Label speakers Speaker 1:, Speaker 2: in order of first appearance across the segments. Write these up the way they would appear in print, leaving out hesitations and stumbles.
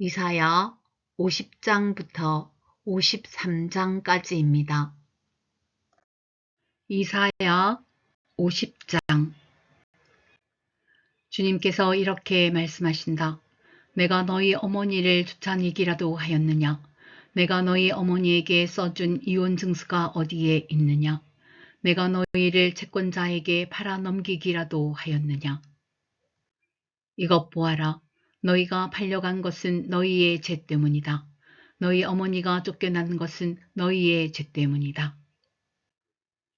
Speaker 1: 이사야 50장부터 53장까지입니다. 이사야 50장. 주님께서 이렇게 말씀하신다. 내가 너희 어머니를 쫓아내기라도 하였느냐? 내가 너희 어머니에게 써준 이혼 증서가 어디에 있느냐? 내가 너희를 채권자에게 팔아 넘기기라도 하였느냐? 이것 보아라. 너희가 팔려간 것은 너희의 죄 때문이다. 너희 어머니가 쫓겨난 것은 너희의 죄 때문이다.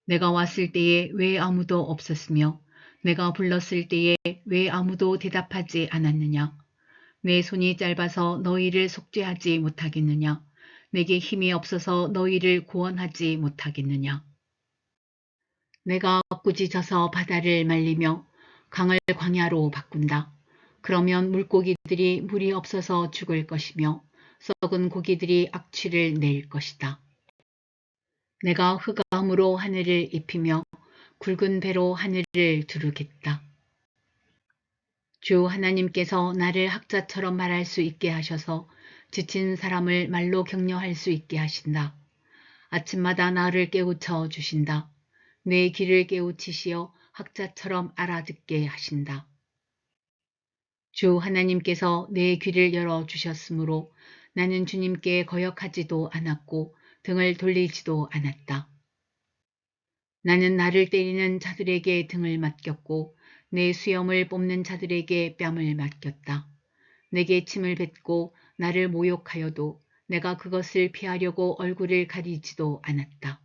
Speaker 1: 내가 왔을 때에 왜 아무도 없었으며 내가 불렀을 때에 왜 아무도 대답하지 않았느냐? 내 손이 짧아서 너희를 속죄하지 못하겠느냐? 내게 힘이 없어서 너희를 구원하지 못하겠느냐? 내가 꾸짖어서 바다를 말리며 강을 광야로 바꾼다. 그러면 물고기들이 물이 없어서 죽을 것이며 썩은 고기들이 악취를 낼 것이다. 내가 흑암으로 하늘을 입히며 굵은 배로 하늘을 두르겠다. 주 하나님께서 나를 학자처럼 말할 수 있게 하셔서 지친 사람을 말로 격려할 수 있게 하신다. 아침마다 나를 깨우쳐 주신다. 내 귀를 깨우치시어 학자처럼 알아듣게 하신다. 주 하나님께서 내 귀를 열어주셨으므로 나는 주님께 거역하지도 않았고 등을 돌리지도 않았다. 나는 나를 때리는 자들에게 등을 맡겼고 내 수염을 뽑는 자들에게 뺨을 맡겼다. 내게 침을 뱉고 나를 모욕하여도 내가 그것을 피하려고 얼굴을 가리지도 않았다.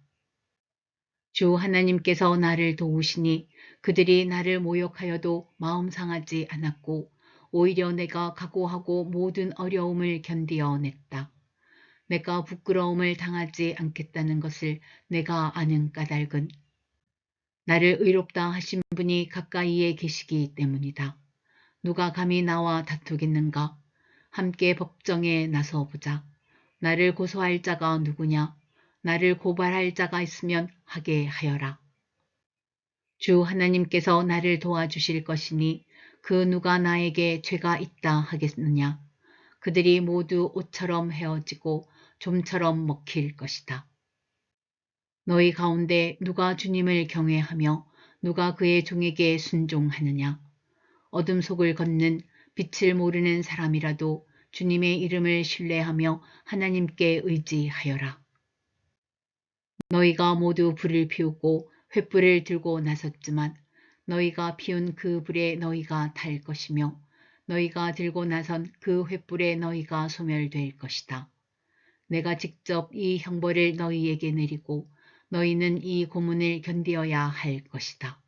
Speaker 1: 주 하나님께서 나를 도우시니 그들이 나를 모욕하여도 마음 상하지 않았고 오히려 내가 각오하고 모든 어려움을 견디어냈다. 내가 부끄러움을 당하지 않겠다는 것을 내가 아는 까닭은 나를 의롭다 하신 분이 가까이에 계시기 때문이다. 누가 감히 나와 다투겠는가? 함께 법정에 나서보자. 나를 고소할 자가 누구냐? 나를 고발할 자가 있으면 하게 하여라. 주 하나님께서 나를 도와주실 것이니 그 누가 나에게 죄가 있다 하겠느냐? 그들이 모두 옷처럼 헤어지고 좀처럼 먹힐 것이다. 너희 가운데 누가 주님을 경외하며 누가 그의 종에게 순종하느냐? 어둠 속을 걷는 빛을 모르는 사람이라도 주님의 이름을 신뢰하며 하나님께 의지하여라. 너희가 모두 불을 피우고 횃불을 들고 나섰지만 너희가 피운 그 불에 너희가 탈 것이며 너희가 들고 나선 그 횃불에 너희가 소멸될 것이다. 내가 직접 이 형벌을 너희에게 내리고 너희는 이 고문을 견디어야 할 것이다.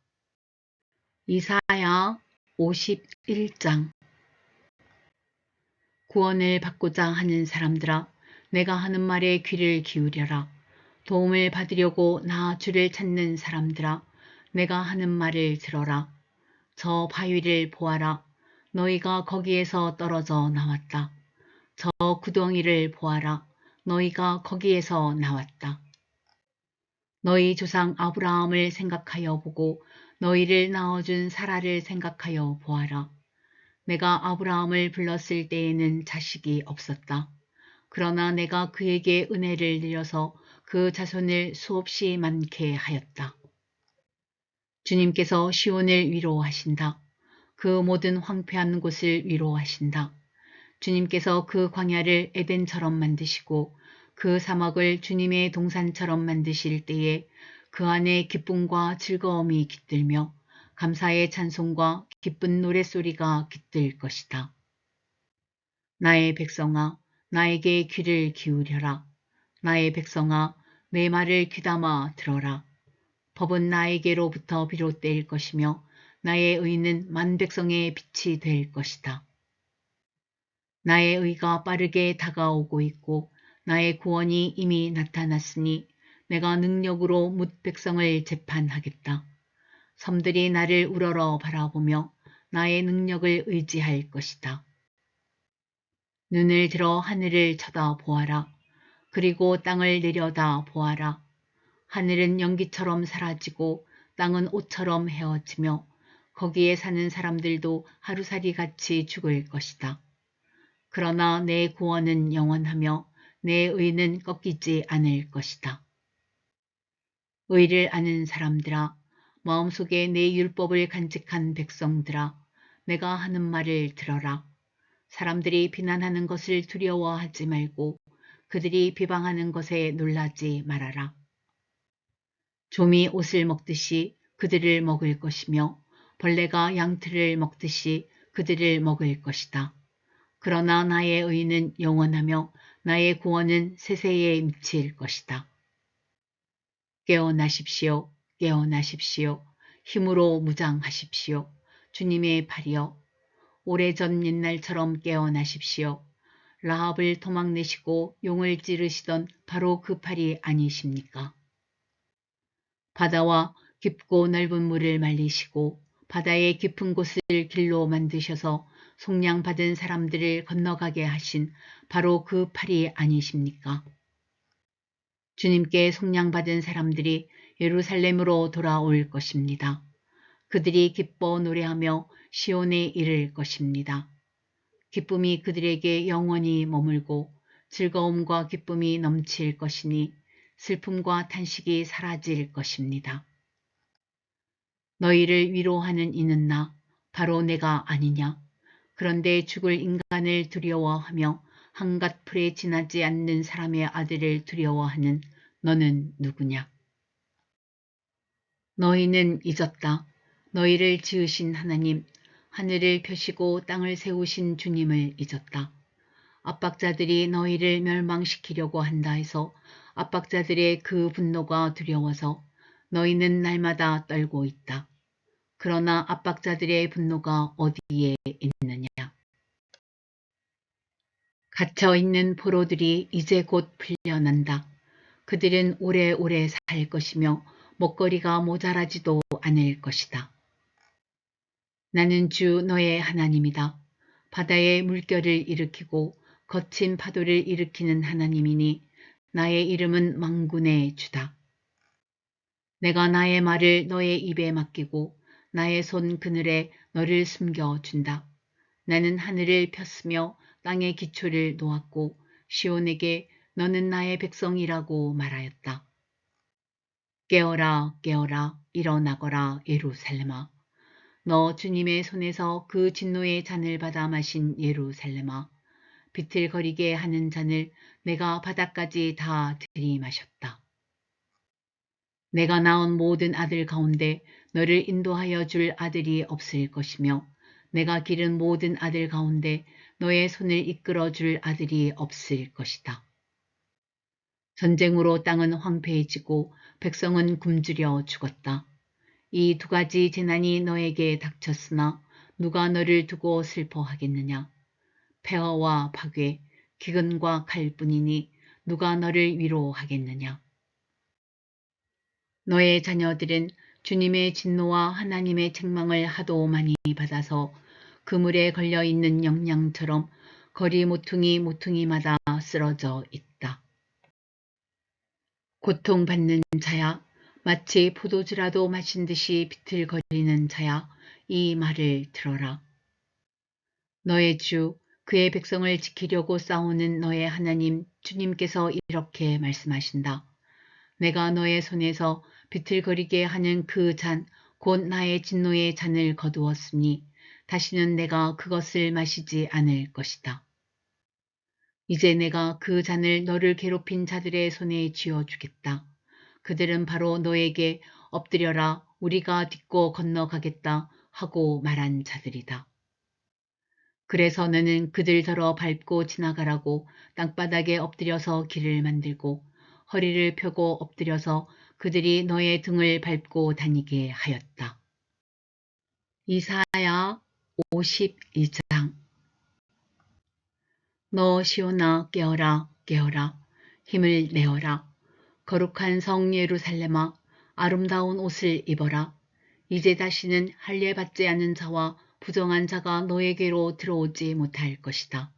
Speaker 1: 이사야 51장. 구원을 받고자 하는 사람들아, 내가 하는 말에 귀를 기울여라. 도움을 받으려고 나 주를 찾는 사람들아, 내가 하는 말을 들어라. 저 바위를 보아라. 너희가 거기에서 떨어져 나왔다. 저 구덩이를 보아라. 너희가 거기에서 나왔다. 너희 조상 아브라함을 생각하여 보고 너희를 낳아준 사라를 생각하여 보아라. 내가 아브라함을 불렀을 때에는 자식이 없었다. 그러나 내가 그에게 은혜를 내려서 그 자손을 수없이 많게 하였다. 주님께서 시온을 위로하신다. 그 모든 황폐한 곳을 위로하신다. 주님께서 그 광야를 에덴처럼 만드시고 그 사막을 주님의 동산처럼 만드실 때에 그 안에 기쁨과 즐거움이 깃들며 감사의 찬송과 기쁜 노랫소리가 깃들 것이다. 나의 백성아, 나에게 귀를 기울여라. 나의 백성아, 내 말을 귀담아 들어라. 법은 나에게로부터 비롯될 것이며 나의 의는 만백성의 빛이 될 것이다. 나의 의가 빠르게 다가오고 있고 나의 구원이 이미 나타났으니 내가 능력으로 뭇 백성을 재판하겠다. 섬들이 나를 우러러 바라보며 나의 능력을 의지할 것이다. 눈을 들어 하늘을 쳐다보아라. 그리고 땅을 내려다 보아라. 하늘은 연기처럼 사라지고 땅은 옷처럼 헤어지며 거기에 사는 사람들도 하루살이 같이 죽을 것이다. 그러나 내 구원은 영원하며 내 의는 꺾이지 않을 것이다. 의를 아는 사람들아, 마음속에 내 율법을 간직한 백성들아, 내가 하는 말을 들어라. 사람들이 비난하는 것을 두려워하지 말고 그들이 비방하는 것에 놀라지 말아라. 좀이 옷을 먹듯이 그들을 먹을 것이며 벌레가 양틀을 먹듯이 그들을 먹을 것이다. 그러나 나의 의는 영원하며 나의 구원은 세세에 미칠 것이다. 깨어나십시오. 깨어나십시오. 힘으로 무장하십시오. 주님의 팔이여, 오래전 옛날처럼 깨어나십시오. 라합을 도망내시고 용을 찌르시던 바로 그 팔이 아니십니까? 바다와 깊고 넓은 물을 말리시고 바다의 깊은 곳을 길로 만드셔서 속량받은 사람들을 건너가게 하신 바로 그 팔이 아니십니까? 주님께 속량받은 사람들이 예루살렘으로 돌아올 것입니다. 그들이 기뻐 노래하며 시온에 이를 것입니다. 기쁨이 그들에게 영원히 머물고 즐거움과 기쁨이 넘칠 것이니 슬픔과 탄식이 사라질 것입니다. 너희를 위로하는 이는 나, 바로 내가 아니냐. 그런데 죽을 인간을 두려워하며 한갓 풀에 지나지 않는 사람의 아들을 두려워하는 너는 누구냐. 너희는 잊었다. 너희를 지으신 하나님, 하늘을 펴시고 땅을 세우신 주님을 잊었다. 압박자들이 너희를 멸망시키려고 한다 해서 압박자들의 그 분노가 두려워서 너희는 날마다 떨고 있다. 그러나 압박자들의 분노가 어디에 있느냐. 갇혀있는 포로들이 이제 곧 풀려난다. 그들은 오래오래 살 것이며 먹거리가 모자라지도 않을 것이다. 나는 주 너의 하나님이다. 바다의 물결을 일으키고 거친 파도를 일으키는 하나님이니 나의 이름은 만군의 주다. 내가 나의 말을 너의 입에 맡기고 나의 손 그늘에 너를 숨겨준다. 나는 하늘을 폈으며 땅의 기초를 놓았고 시온에게 너는 나의 백성이라고 말하였다. 깨어라 깨어라 일어나거라 예루살렘아. 너 주님의 손에서 그 진노의 잔을 받아 마신 예루살렘아. 비틀거리게 하는 잔을 내가 바닥까지 다 들이마셨다. 내가 낳은 모든 아들 가운데 너를 인도하여 줄 아들이 없을 것이며 내가 기른 모든 아들 가운데 너의 손을 이끌어 줄 아들이 없을 것이다. 전쟁으로 땅은 황폐해지고 백성은 굶주려 죽었다. 이 두 가지 재난이 너에게 닥쳤으나 누가 너를 두고 슬퍼하겠느냐. 폐허와 파괴, 기근과 칼뿐이니 누가 너를 위로하겠느냐. 너의 자녀들은 주님의 진노와 하나님의 책망을 하도 많이 받아서 그물에 걸려있는 영양처럼 거리 모퉁이마다 쓰러져 있다. 고통받는 자야, 마치 포도주라도 마신 듯이 비틀거리는 자야, 이 말을 들어라. 너의 주, 그의 백성을 지키려고 싸우는 너의 하나님 주님께서 이렇게 말씀하신다. 내가 너의 손에서 비틀거리게 하는 그 잔, 곧 나의 진노의 잔을 거두었으니 다시는 내가 그것을 마시지 않을 것이다. 이제 내가 그 잔을 너를 괴롭힌 자들의 손에 쥐어주겠다. 그들은 바로 너에게 엎드려라 우리가 딛고 건너가겠다 하고 말한 자들이다. 그래서 너는 그들더러 밟고 지나가라고 땅바닥에 엎드려서 길을 만들고 허리를 펴고 엎드려서 그들이 너의 등을 밟고 다니게 하였다. 이사야 52장. 너 시온아 깨어라 깨어라 힘을 내어라. 거룩한 성 예루살렘아 아름다운 옷을 입어라. 이제 다시는 할례받지 않은 자와 부정한 자가 너에게로 들어오지 못할 것이다.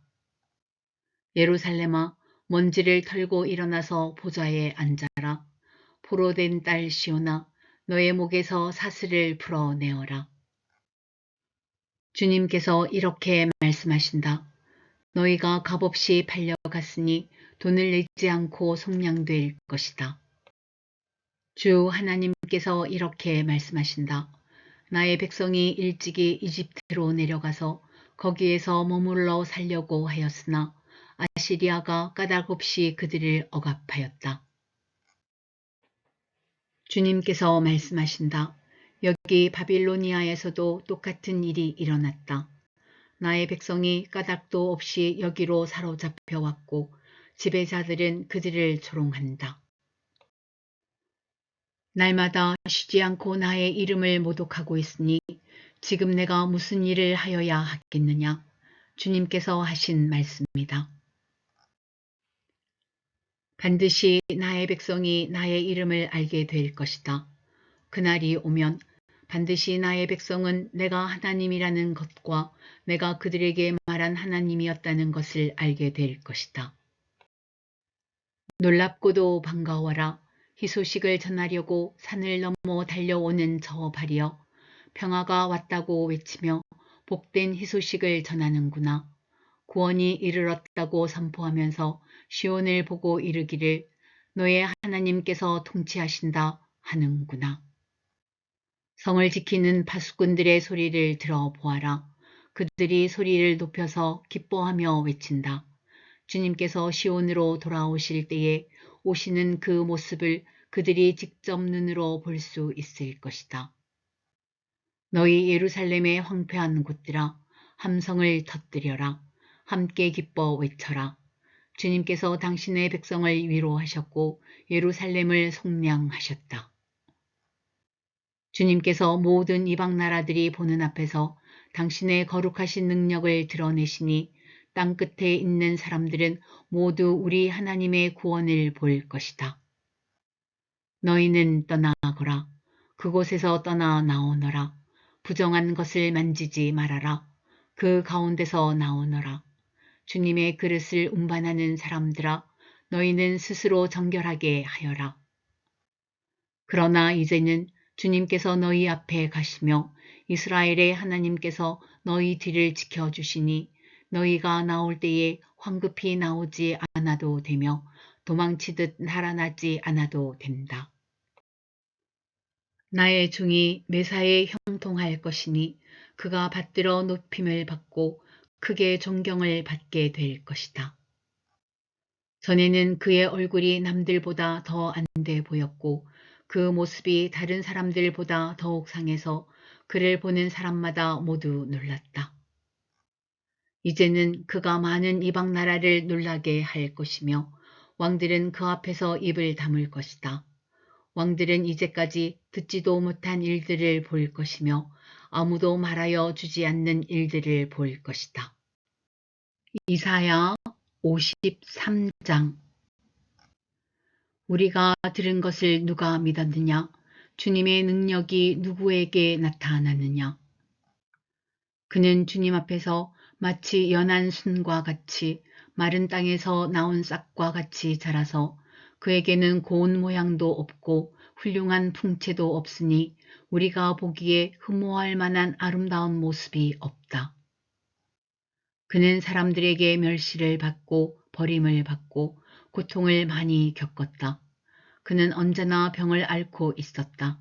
Speaker 1: 예루살렘아 먼지를 털고 일어나서 보좌에 앉아라. 포로된 딸 시온아 너의 목에서 사슬을 풀어내어라. 주님께서 이렇게 말씀하신다. 너희가 값없이 팔려갔으니 돈을 내지 않고 속량될 것이다. 주 하나님께서 이렇게 말씀하신다. 나의 백성이 일찍이 이집트로 내려가서 거기에서 머물러 살려고 하였으나 아시리아가 까닭없이 그들을 억압하였다. 주님께서 말씀하신다. 여기 바빌로니아에서도 똑같은 일이 일어났다. 나의 백성이 까닭도 없이 여기로 사로잡혀 왔고 지배자들은 그들을 조롱한다. 날마다 쉬지 않고 나의 이름을 모독하고 있으니 지금 내가 무슨 일을 하여야 하겠느냐. 주님께서 하신 말씀이다. 반드시 나의 백성이 나의 이름을 알게 될 것이다. 그날이 오면 반드시 나의 백성은 내가 하나님이라는 것과 내가 그들에게 말한 하나님이었다는 것을 알게 될 것이다. 놀랍고도 반가워라. 희소식을 전하려고 산을 넘어 달려오는 저 발이여. 평화가 왔다고 외치며 복된 희소식을 전하는구나. 구원이 이르렀다고 선포하면서 시온을 보고 이르기를 너의 하나님께서 통치하신다 하는구나. 성을 지키는 파수꾼들의 소리를 들어보아라. 그들이 소리를 높여서 기뻐하며 외친다. 주님께서 시온으로 돌아오실 때에 오시는 그 모습을 그들이 직접 눈으로 볼 수 있을 것이다. 너희 예루살렘의 황폐한 곳들아, 함성을 터뜨려라. 함께 기뻐 외쳐라. 주님께서 당신의 백성을 위로하셨고 예루살렘을 속량하셨다. 주님께서 모든 이방 나라들이 보는 앞에서 당신의 거룩하신 능력을 드러내시니 땅끝에 있는 사람들은 모두 우리 하나님의 구원을 볼 것이다. 너희는 떠나거라. 그곳에서 떠나 나오너라. 부정한 것을 만지지 말아라. 그 가운데서 나오너라. 주님의 그릇을 운반하는 사람들아, 너희는 스스로 정결하게 하여라. 그러나 이제는 주님께서 너희 앞에 가시며 이스라엘의 하나님께서 너희 뒤를 지켜주시니 너희가 나올 때에 황급히 나오지 않아도 되며 도망치듯 달아나지 않아도 된다. 나의 종이 매사에 형통할 것이니 그가 받들어 높임을 받고 크게 존경을 받게 될 것이다. 전에는 그의 얼굴이 남들보다 더 안돼 보였고 그 모습이 다른 사람들보다 더욱 상해서 그를 보는 사람마다 모두 놀랐다. 이제는 그가 많은 이방 나라를 놀라게 할 것이며 왕들은 그 앞에서 입을 다물 것이다. 왕들은 이제까지 듣지도 못한 일들을 볼 것이며 아무도 말하여 주지 않는 일들을 볼 것이다. 이사야 53장. 우리가 들은 것을 누가 믿었느냐? 주님의 능력이 누구에게 나타나느냐? 그는 주님 앞에서 마치 연한 순과 같이 마른 땅에서 나온 싹과 같이 자라서 그에게는 고운 모양도 없고 훌륭한 풍채도 없으니 우리가 보기에 흠모할 만한 아름다운 모습이 없다. 그는 사람들에게 멸시를 받고 버림을 받고 고통을 많이 겪었다. 그는 언제나 병을 앓고 있었다.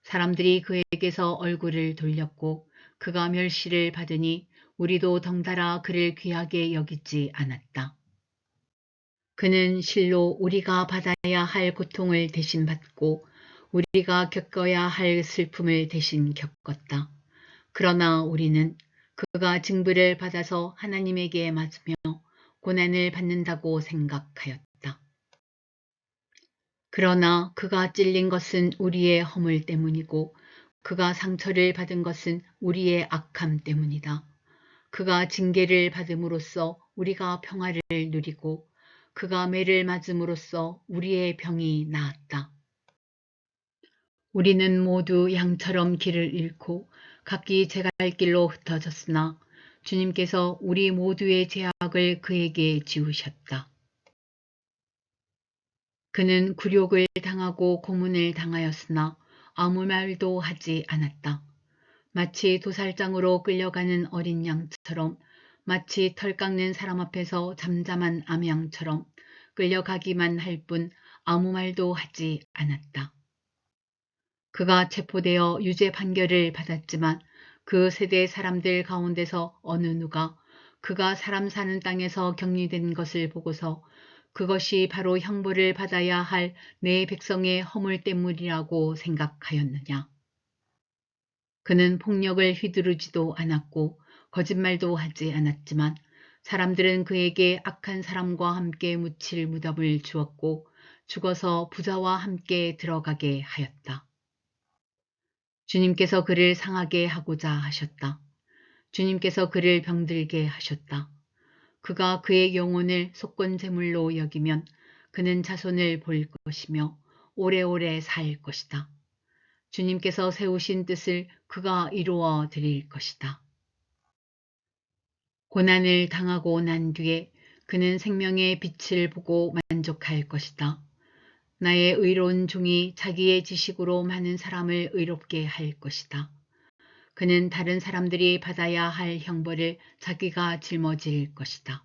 Speaker 1: 사람들이 그에게서 얼굴을 돌렸고 그가 멸시를 받으니 우리도 덩달아 그를 귀하게 여기지 않았다. 그는 실로 우리가 받아야 할 고통을 대신 받고 우리가 겪어야 할 슬픔을 대신 겪었다. 그러나 우리는 그가 징벌을 받아서 하나님에게 맞으며 고난을 받는다고 생각하였다. 그러나 그가 찔린 것은 우리의 허물 때문이고 그가 상처를 받은 것은 우리의 악함 때문이다. 그가 징계를 받음으로써 우리가 평화를 누리고 그가 매를 맞음으로써 우리의 병이 나았다. 우리는 모두 양처럼 길을 잃고 각기 제갈 길로 흩어졌으나 주님께서 우리 모두의 죄악을 그에게 지우셨다. 그는 굴욕을 당하고 고문을 당하였으나 아무 말도 하지 않았다. 마치 도살장으로 끌려가는 어린 양처럼 마치 털 깎는 사람 앞에서 잠잠한 암양처럼 끌려가기만 할 뿐 아무 말도 하지 않았다. 그가 체포되어 유죄 판결을 받았지만 그 세대 사람들 가운데서 어느 누가 그가 사람 사는 땅에서 격리된 것을 보고서 그것이 바로 형벌을 받아야 할 내 백성의 허물 때문이라고 생각하였느냐. 그는 폭력을 휘두르지도 않았고 거짓말도 하지 않았지만 사람들은 그에게 악한 사람과 함께 묻힐 무덤을 주었고 죽어서 부자와 함께 들어가게 하였다. 주님께서 그를 상하게 하고자 하셨다. 주님께서 그를 병들게 하셨다. 그가 그의 영혼을 속건제물로 여기면 그는 자손을 볼 것이며 오래오래 살 것이다. 주님께서 세우신 뜻을 그가 이루어 드릴 것이다. 고난을 당하고 난 뒤에 그는 생명의 빛을 보고 만족할 것이다. 나의 의로운 종이 자기의 지식으로 많은 사람을 의롭게 할 것이다. 그는 다른 사람들이 받아야 할 형벌을 자기가 짊어질 것이다.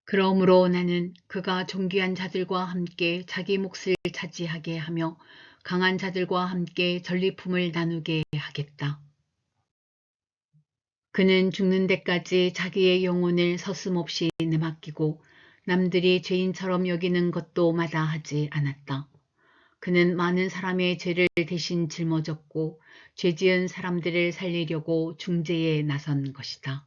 Speaker 1: 그러므로 나는 그가 존귀한 자들과 함께 자기 몫을 차지하게 하며 강한 자들과 함께 전리품을 나누게 하겠다. 그는 죽는 데까지 자기의 영혼을 서슴없이 내맡기고 남들이 죄인처럼 여기는 것도 마다하지 않았다. 그는 많은 사람의 죄를 대신 짊어졌고 죄지은 사람들을 살리려고 중재에 나선 것이다.